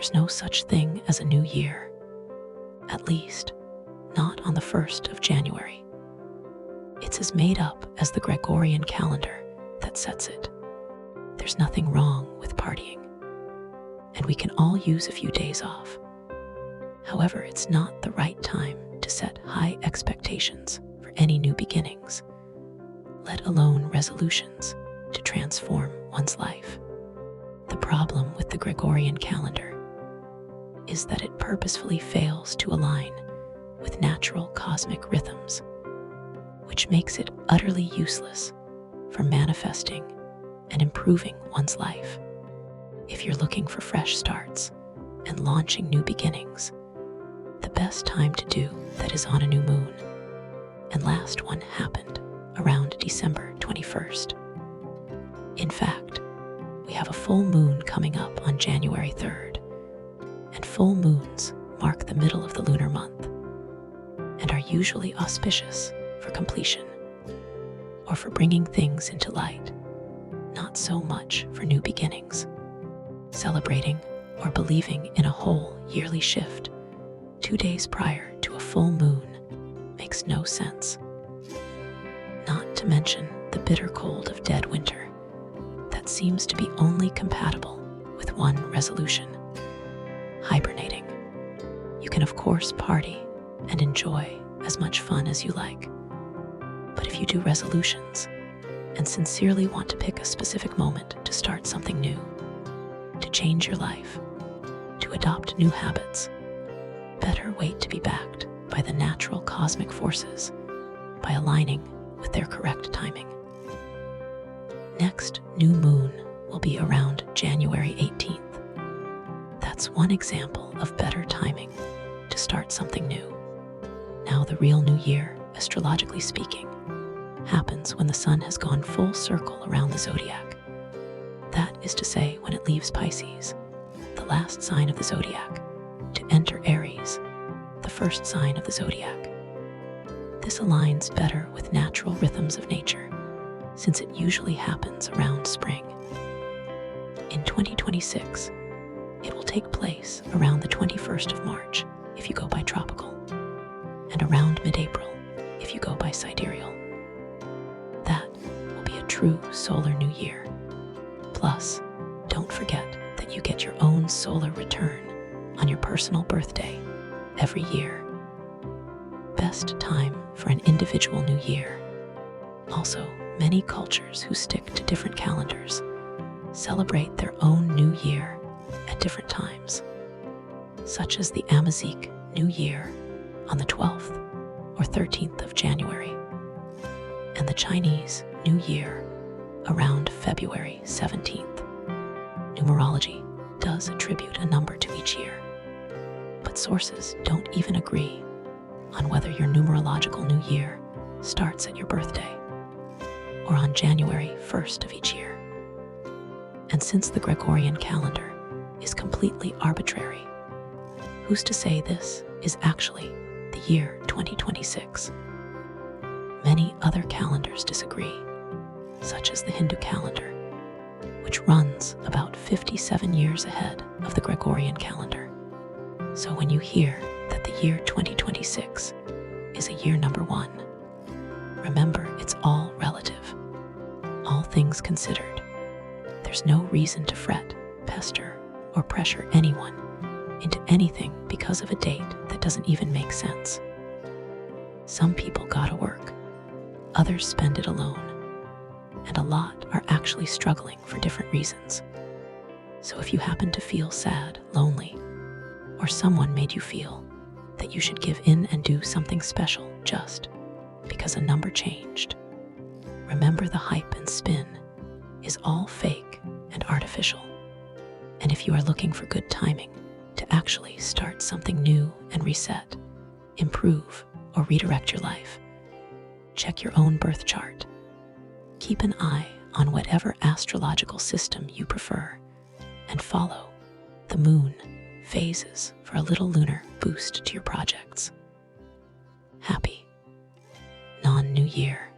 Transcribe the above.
There's no such thing as a new year, at least not on the 1st of January. It's as made up as the Gregorian calendar that sets it. There's nothing wrong with partying, and we can all use a few days off. However, it's not the right time to set high expectations for any new beginnings, let alone resolutions to transform one's life. The problem with the Gregorian calendar is that it purposefully fails to align with natural cosmic rhythms, which makes it utterly useless for manifesting and improving one's life. If you're looking for fresh starts and launching new beginnings, the best time to do that is on a new moon, and last one happened around December 21st. In fact, we have a full moon coming up on January 3rd, and full moons mark the middle of the lunar month and are usually auspicious for completion or for bringing things into light, not so much for new beginnings. Celebrating or believing in a whole yearly shift 2 days prior to a full moon makes no sense. Not to mention the bitter cold of dead winter that seems to be only compatible with one resolution: hibernating. You can of course party and enjoy as much fun as you like, but if you do resolutions and sincerely want to pick a specific moment to start something new, to change your life, to adopt new habits, better wait to be backed by the natural cosmic forces by aligning with their correct timing. Next new moon will be around January 18th. That's one example of better timing to start something new. Now, the real new year, astrologically speaking, happens when the sun has gone full circle around the zodiac. That is to say, when it leaves Pisces, the last sign of the zodiac, to enter Aries, the first sign of the zodiac. This aligns better with natural rhythms of nature, since it usually happens around spring. In 2026, it will take place around the 21st of March if you go by tropical, and around mid-April if you go by sidereal. That will be a true solar new year. Plus, don't forget that you get your own solar return on your personal birthday every year. Best time for an individual new year. Also, many cultures who stick to different calendars celebrate their own new year at different times, such as the Amazigh New Year on the 12th or 13th of January, and the Chinese New Year around February 17th. Numerology does attribute a number to each year, but sources don't even agree on whether your numerological new year starts at your birthday or on January 1st of each year. And since the Gregorian calendar is completely arbitrary, who's to say this is actually the year 2026? Many other calendars disagree, such as the Hindu calendar, which runs about 57 years ahead of the Gregorian calendar. So when you hear that the year 2026 is a year number 1, remember it's all relative. All things considered, there's no reason to fret, pester, or pressure anyone into anything because of a date that doesn't even make sense. Some people gotta work, others spend it alone, and a lot are actually struggling for different reasons. So if you happen to feel sad, lonely, or someone made you feel that you should give in and do something special just because a number changed, remember the hype and spin is all fake and artificial. And if you are looking for good timing to actually start something new and reset, improve, or redirect your life, check your own birth chart. Keep an eye on whatever astrological system you prefer and follow the moon phases for a little lunar boost to your projects. Happy non-New Year.